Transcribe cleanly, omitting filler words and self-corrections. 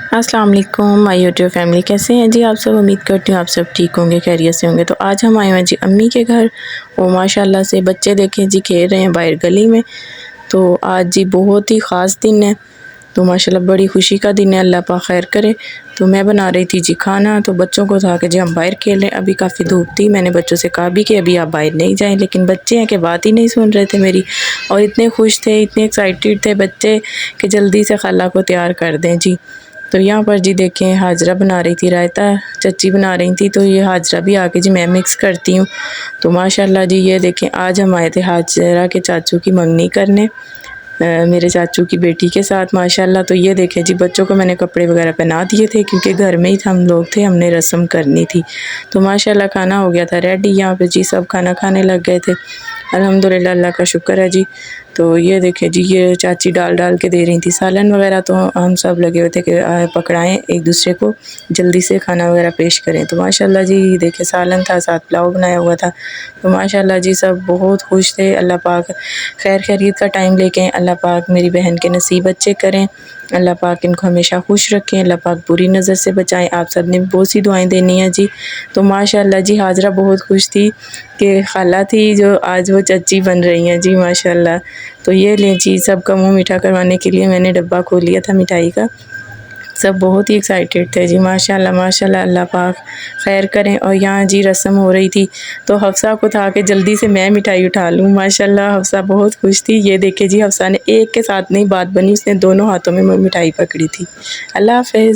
अस्सलाम वालेकुम my YouTube family, कैसे हैं जी आप सब। उम्मीद करती हूँ आप सब ठीक होंगे, खैरियत से होंगे। तो आज हम आए हैं जी अम्मी के घर और माशाल्लाह से बच्चे देखें जी खेल रहे हैं बाहर गली में। तो आज जी बहुत ही ख़ास दिन है, तो माशाल्लाह बड़ी खुशी का दिन है, अल्लाह पाक खैर करे। तो मैं बना रही थी जी खाना, तो बच्चों को था कि जी हम बाहर खेल रहे हैं। अभी काफ़ी धूप थी, मैंने बच्चों से कहा भी कि अभी आप बाहर नहीं जाएं, लेकिन बच्चे हैं कि बात ही नहीं सुन रहे थे मेरी, और इतने खुश थे, इतने एक्साइटेड थे बच्चे कि जल्दी से खाला को तैयार कर दें जी। तो यहाँ पर जी देखें हाजरा बना रही थी, रायता चच्ची बना रही थी, तो ये हाजरा भी आके जी मैं मिक्स करती हूँ। तो माशाल्लाह जी ये देखें आज हम आए थे हाजरा के चाचू की मंगनी करने, मेरे चाचू की बेटी के साथ माशाल्लाह। तो ये देखें जी बच्चों को मैंने कपड़े वगैरह पहना दिए थे, क्योंकि घर में ही हम लोग थे, हमने रस्म करनी थी। तो माशाल्लाह खाना हो गया था रेडी, यहाँ पे जी सब खाना खाने लग गए थे। अल्हम्दुलिल्लाह, अल्लाह का शुक्र है जी। तो ये देखें जी ये चाची डाल डाल के दे रही थी सालन वगैरह, तो हम सब लगे हुए थे कि पकड़ाएं एक दूसरे को, जल्दी से खाना वगैरह पेश करें। तो माशाल्लाह जी देखें सालन था, साथ पुलाव बनाया हुआ था। तो माशाल्लाह जी सब बहुत खुश थे। अल्लाह पाक खैर खैरियत का टाइम लेके अल्लाह पाक मेरी बहन के नसीब अच्छे करें, अल्लाह पाक इनको हमेशा खुश रखें, अल्लाह पाक बुरी नज़र से बचाएं। आप सब ने बहुत सी दुआएं देनी है जी। तो माशाल्लाह जी हाजरा बहुत खुश थी कि खाला थी जो आज वो चच्ची बन रही हैं जी माशाल्लाह। तो ये लें जी सबका मुंह मीठा करवाने के लिए मैंने डब्बा खोल लिया था मिठाई का। सब बहुत ही एक्साइटेड थे जी माशाल्लाह माशाल्लाह, अल्लाह पाक खैर करें। और यहाँ जी रस्म हो रही थी, तो हफ्सा को था कि जल्दी से मैं मिठाई उठा लूँ। माशाल्लाह हफ्सा बहुत खुश थी। ये देखे जी हफ्सा ने एक के साथ नहीं बात बनी, उसने दोनों हाथों में मिठाई पकड़ी थी। अल्लाह हाफ़िज़।